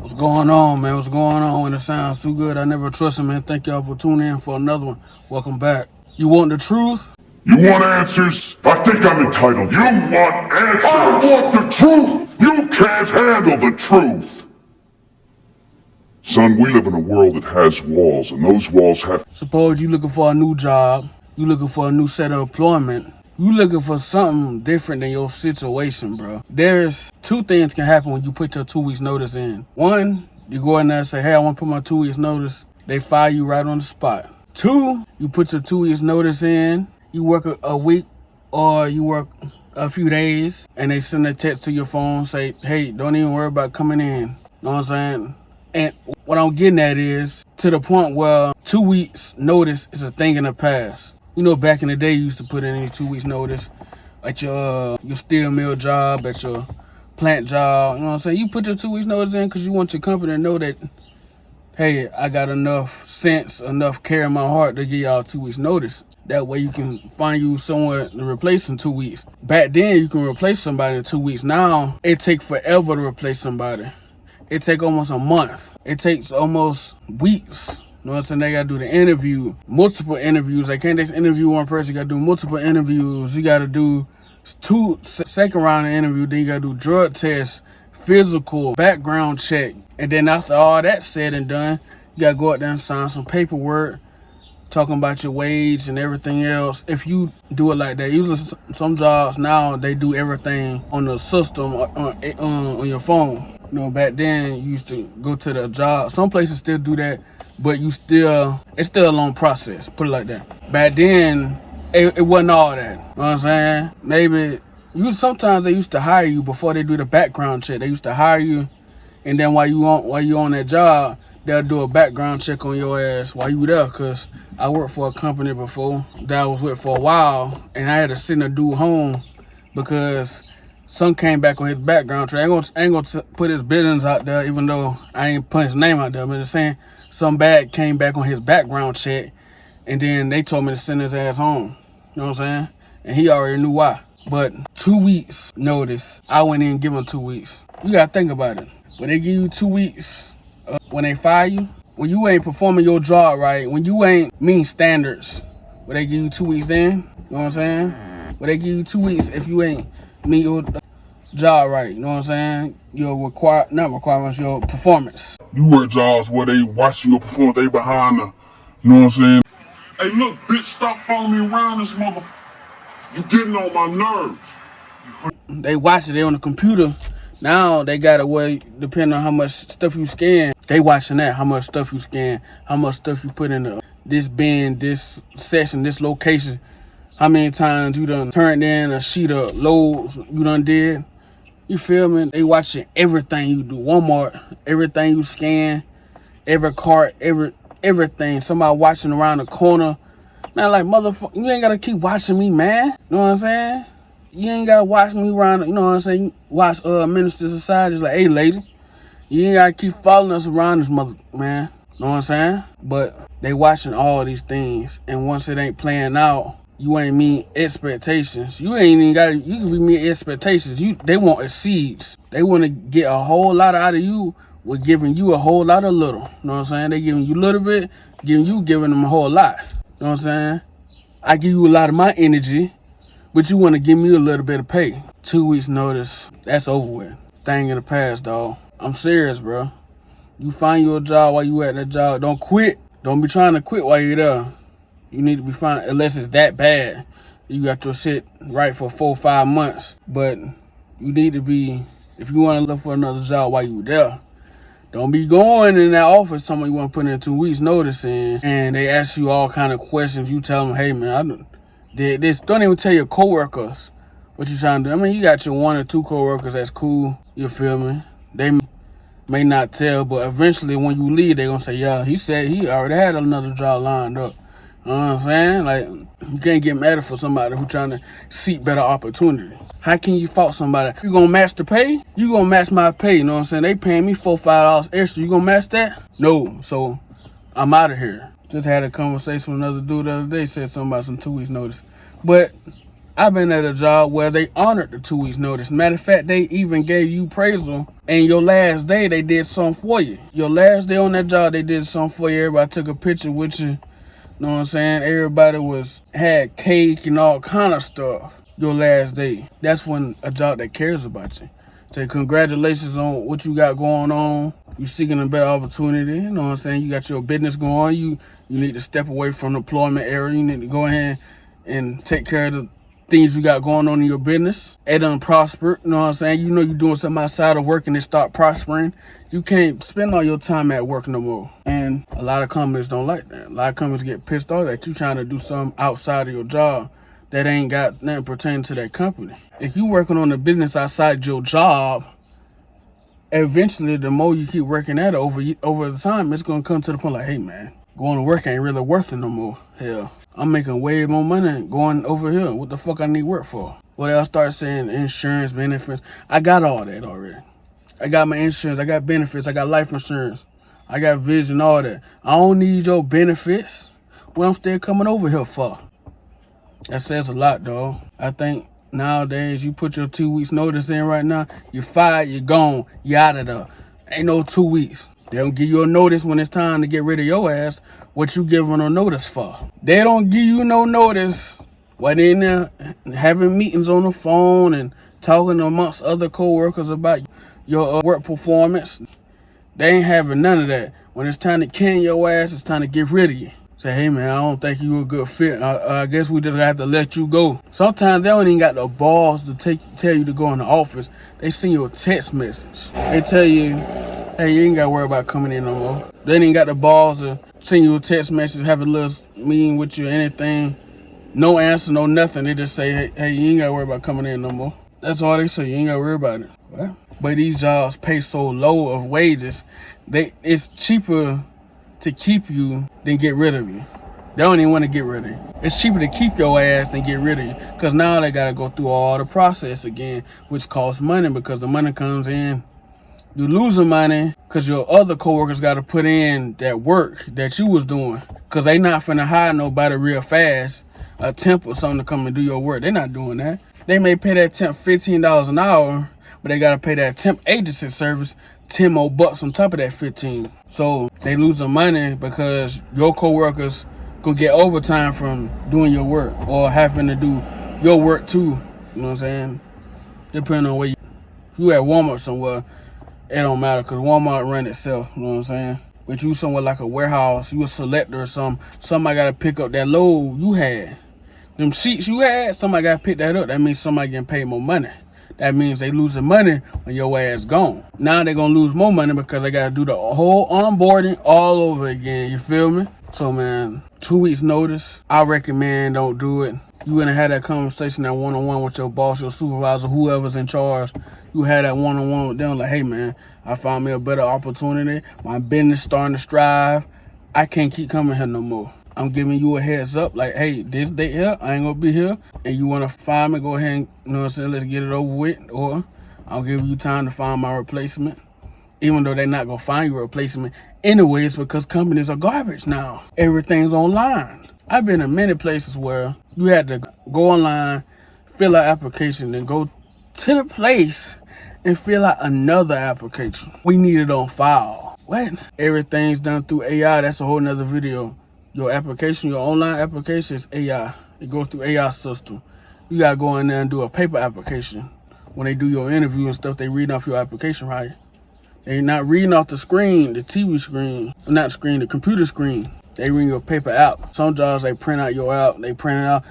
What's going on, man? What's going on? When it sounds too good, I never trust it, man. Thank y'all for tuning in for another one. Welcome back. You want the truth? You want answers? I think I'm entitled. You want answers? I want the truth! You can't handle the truth! Son, we live in a world that has walls, and those walls have... Suppose you looking for a new job. You looking for a new set of employment. You looking for something different than your situation, bro. There's two things can happen when you put your 2 weeks notice in. One, you go in there and say, hey, I want to put my 2 weeks notice. They fire you right on the spot. Two, you put your 2 weeks notice in. You work a week or you work a few days and they send a text to your phone, say, hey, don't even worry about coming in. You know what I'm saying? And what I'm getting at is to the point where 2 weeks notice is a thing in the past. You know, back in the day, you used to put in any 2 weeks notice at your steel mill job, at your plant job. You know what I'm saying? You put your 2 weeks notice in because you want your company to know that, hey, I got enough sense, enough care in my heart to give y'all 2 weeks notice. That way you can find you someone to replace in 2 weeks. Back then, you can replace somebody in 2 weeks. Now, it takes forever to replace somebody. It takes almost a month. It takes almost weeks. You know what I'm saying? They got to do the interview, multiple interviews. They can't just interview one person. You got to do multiple interviews. You got to do second round of interview. Then you got to do drug tests, physical, background check. And then after all that's said and done, you got to go out there and sign some paperwork, talking about your wage and everything else. If you do it like that, usually some jobs now, they do everything on the system on your phone. You know, back then, you used to go to the job. Some places still do that, but it's still a long process, put it like that. Back then, it wasn't all that. You know what I'm saying? Maybe, sometimes they used to hire you before they do the background check. They used to hire you, and then while you on that job, they'll do a background check on your ass while you there. Cause I worked for a company before that I was with for a while, and I had to send a dude home because some came back on his background check. I ain't gonna put his business out there, even though I ain't put his name out there. But just saying, some bad came back on his background check, and then they told me to send his ass home. You know what I'm saying? And he already knew why. But 2 weeks notice, I went in and give him 2 weeks. You gotta think about it. When they give you 2 weeks, when they fire you, when you ain't performing your job right, when you ain't meeting standards, when they give you 2 weeks then, you know what I'm saying? When they give you 2 weeks, if you ain't meet your job right, you know what I'm saying? Your performance. You work jobs where they watch your performance, they behind the, you know what I'm saying? Hey, look, bitch, stop following me around this mother. You getting on my nerves. They watch it, they on the computer. Now they got a way, depending on how much stuff you scan, they watching that, how much stuff you scan, how much stuff you put in this bin, this session, this location, how many times you done turned in a sheet of loads you done did. You feel me? They watching everything you do. Walmart, everything you scan, every cart, everything. Somebody watching around the corner. Man, like, motherfucker, you ain't gotta keep watching me, man. You know what I'm saying? You ain't gotta watch me around, you know what I'm saying? You watch Minister Society, it's like, hey, lady, you ain't gotta keep following us around this mother, man. You know what I'm saying? But they watching all these things, and once it ain't playing out, you ain't meet expectations. You ain't even gotta, you can be meet expectations. They want exceeds. They want to get a whole lot out of you with giving you a whole lot of little. You know what I'm saying? They giving you a little bit, giving them a whole lot. You know what I'm saying? I give you a lot of my energy, but you want to give me a little bit of pay. 2 weeks notice, that's over with. Thing in the past, dog. I'm serious, bro. You find your job while you at that job. Don't quit. Don't be trying to quit while you're there. You need to be fine, unless it's that bad. You got to sit right for 4 or 5 months. But you need to be, if you want to look for another job while you there, don't be going in that office, somebody you want to put in 2 weeks notice in, and they ask you all kind of questions. You tell them, hey, man, I did this. Don't even tell your coworkers what you trying to do. I mean, you got your 1 or 2 coworkers, that's cool. You feel me? They may not tell, but eventually when you leave, they're going to say, yeah, he said he already had another job lined up. You know what I'm saying? Like, you can't get mad for somebody who trying to seek better opportunity. How can you fault somebody? You gonna match the pay? You gonna match my pay, you know what I'm saying? They paying me $4, $5 extra. You gonna match that? No. So, I'm out of here. Just had a conversation with another dude the other day, said something about some 2 weeks notice. But I've been at a job where they honored the 2 weeks notice. Matter of fact, they even gave you appraisal, and your last day they did something for you. Your last day on that job, they did something for you. Everybody took a picture with you. Know what I'm saying? Everybody had cake and all kind of stuff. Your last day. That's when a job that cares about you. Say congratulations on what you got going on. You seeking a better opportunity. You know what I'm saying? You got your business going. You need to step away from the employment area. You need to go ahead and take care of the things you got going on in your business. It done prosper. You know what I'm saying? You know you're doing something outside of work and it start prospering. You can't spend all your time at work no more. And a lot of companies don't like that. A lot of companies get pissed off that you trying to do something outside of your job that ain't got nothing pertaining to that company. If you working on a business outside your job, eventually the more you keep working at it over the time, it's gonna come to the point like, hey man, going to work ain't really worth it no more. Hell, I'm making way more money going over here. What the fuck I need work for? Well, they'll start saying insurance, benefits. I got all that already. I got my insurance, I got benefits, I got life insurance, I got vision, all that. I don't need your benefits. What I'm still coming over here for? That says a lot, dog. I think nowadays you put your 2 weeks notice in right now, you're fired, you're gone, you're out of there. Ain't no 2 weeks. They don't give you a notice when it's time to get rid of your ass. What you giving a notice for? They don't give you no notice while they in there having meetings on the phone and talking amongst other co-workers about your work performance. They ain't having none of that. When it's time to can your ass, it's time to get rid of you. Say, hey man, I don't think you a good fit. I guess we just have to let you go. Sometimes they don't even got the balls to tell you to go in the office. They send you a text message. They tell you, hey, you ain't got to worry about coming in no more. They ain't got the balls to send you a text message, have a little meeting with you, anything. No answer, no nothing. They just say, hey, you ain't got to worry about coming in no more. That's all they say. You ain't got to worry about it. Well, but these jobs pay so low of wages, it's cheaper to keep you than get rid of you. They don't even want to get rid of you. It's cheaper to keep your ass than get rid of you, because now they got to go through all the process again, which costs money, because the money comes in. You losing money because your other coworkers got to put in that work that you was doing, because they not finna hire nobody real fast, a temp or something to come and do your work. They not doing that. They may pay that temp $15 an hour, but they got to pay that temp agency service 10 more bucks on top of that 15. So they losing money because your coworkers gonna get overtime from doing your work or having to do your work too. You know what I'm saying? Depending on where you at Walmart somewhere, it don't matter, because Walmart run itself. You know what I'm saying? But you somewhere like a warehouse, you a selector or something, somebody got to pick up that load you had. Them sheets you had, somebody got to pick that up. That means somebody getting paid more money. That means they losing money when your ass gone. Now they gonna lose more money because they gotta do the whole onboarding all over again. You feel me? So man, 2 weeks notice, I recommend don't do it. You gonna have that conversation, that one-on-one with your boss, your supervisor, whoever's in charge. You had that one-on-one with them, like, hey man, I found me a better opportunity. My business starting to strive. I can't keep coming here no more. I'm giving you a heads up, like, hey, this date here, I ain't gonna be here, and you wanna find me, go ahead and, you know what I'm saying, let's get it over with, or I'll give you time to find my replacement. Even though they're not gonna find you a replacement anyways, because companies are garbage now. Everything's online. I've been in many places where you had to go online, fill out application, then go to the place and fill out another application. We need it on file. What? Everything's done through AI. That's a whole nother video. Your application, your online application is AI. It goes through AI system. You gotta go in there and do a paper application. When they do your interview and stuff, they read off your application, right? They're not reading off the screen, the TV screen, not the screen, the computer screen. They read your paper out. Some jobs, they print out your app, they print it out.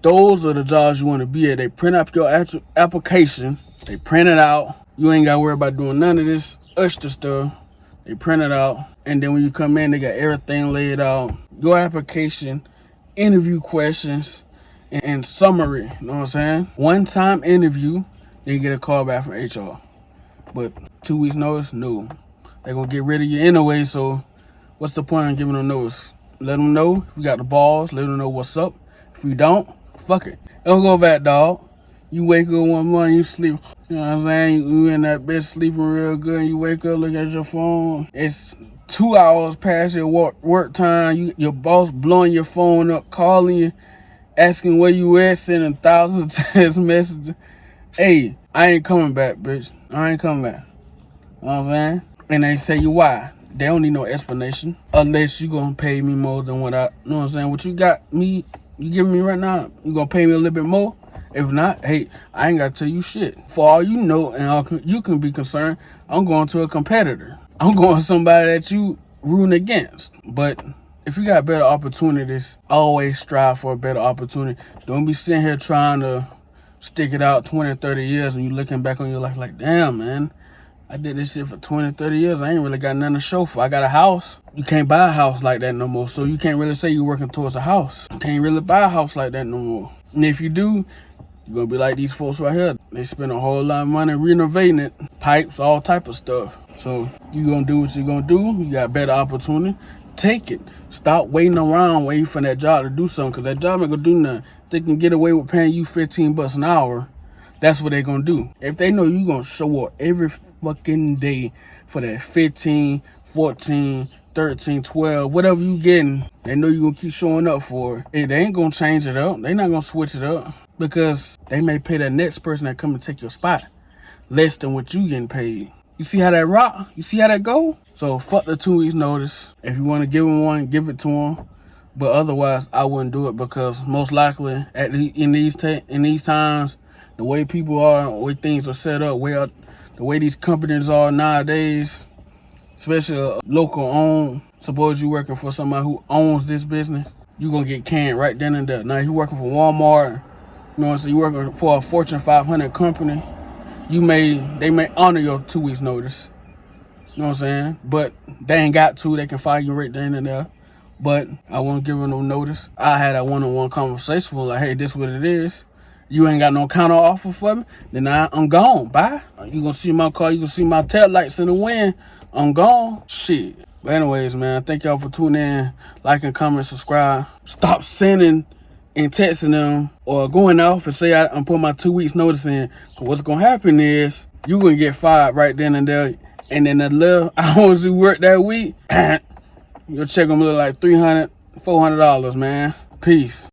Those are the jobs you want to be at. They print up your actual application, they print it out. You ain't gotta worry about doing none of this extra stuff. They print it out, and then when you come in, they got everything laid out. Your application, interview questions, and summary. You know what I'm saying? One-time interview, then you get a call back from HR. But 2 weeks notice, no. They're gonna get rid of you anyway, so what's the point of giving them notice? Let them know if you got the balls, let them know what's up. If you don't, fuck it. Don't go back, dog. You wake up one morning, you sleep. You know what I'm saying? You in that bed sleeping real good, and you wake up, look at your phone. It's 2 hours past your work time. Your boss blowing your phone up, calling you. asking where you at, sending thousands of text messages. Hey, I ain't coming back, bitch. I ain't coming back. You know what I'm saying? And they say you why. They don't need no explanation. Unless you gonna pay me more than what I, you know what I'm saying? What you got me, you giving me right now, you gonna pay me a little bit more? If not, hey, I ain't gotta tell you shit. For all you know and all you can be concerned, I'm going to a competitor. I'm going to somebody that you rooting against. But if you got better opportunities, always strive for a better opportunity. Don't be sitting here trying to stick it out 20, 30 years and you looking back on your life like, damn, man, I did this shit for 20, 30 years. I ain't really got nothing to show for. I got a house. You can't buy a house like that no more. So you can't really say you're working towards a house. You can't really buy a house like that no more. And if you do, you're going to be like these folks right here. They spend a whole lot of money renovating it. Pipes, all type of stuff. So you going to do what you're going to do. You got better opportunity. Take it. Stop waiting around waiting for that job to do something. Because that job ain't going to do nothing. They can get away with paying you $15 an hour. That's what they gonna do. If they know you gonna show up every fucking day for that 15, 14, 13, 12, whatever you getting, they know you gonna keep showing up for it. They ain't gonna change it up. They not gonna switch it up because they may pay that next person that come and take your spot less than what you getting paid. You see how that rock? You see how that go? So fuck the 2 weeks notice. If you want to give them one, give it to them. But otherwise, I wouldn't do it because most likely in these times, the way people are, the way things are set up, the way these companies are nowadays, especially a local owned, suppose you working for somebody who owns this business, you gonna get canned right then and there. Now, if you working for Walmart, you know what I'm saying, you working for a Fortune 500 company, they may honor your 2 weeks notice. You know what I'm saying? But they ain't got to. They can fire you right then and there. But I won't give them no notice. I had a one-on-one conversation with like, hey, this what it is. You ain't got no counter offer for me, then I'm gone. Bye. You gonna see my car, you gonna see my tail lights in the wind. I'm gone. Shit. But anyways, man, thank y'all for tuning in. Like and comment, subscribe. Stop sending and texting them or going off and say I'm putting my 2 weeks notice in. Cause what's gonna happen is you gonna get fired right then and there. And then the little hours you work that week, your check gonna look like $300, $400, man. Peace.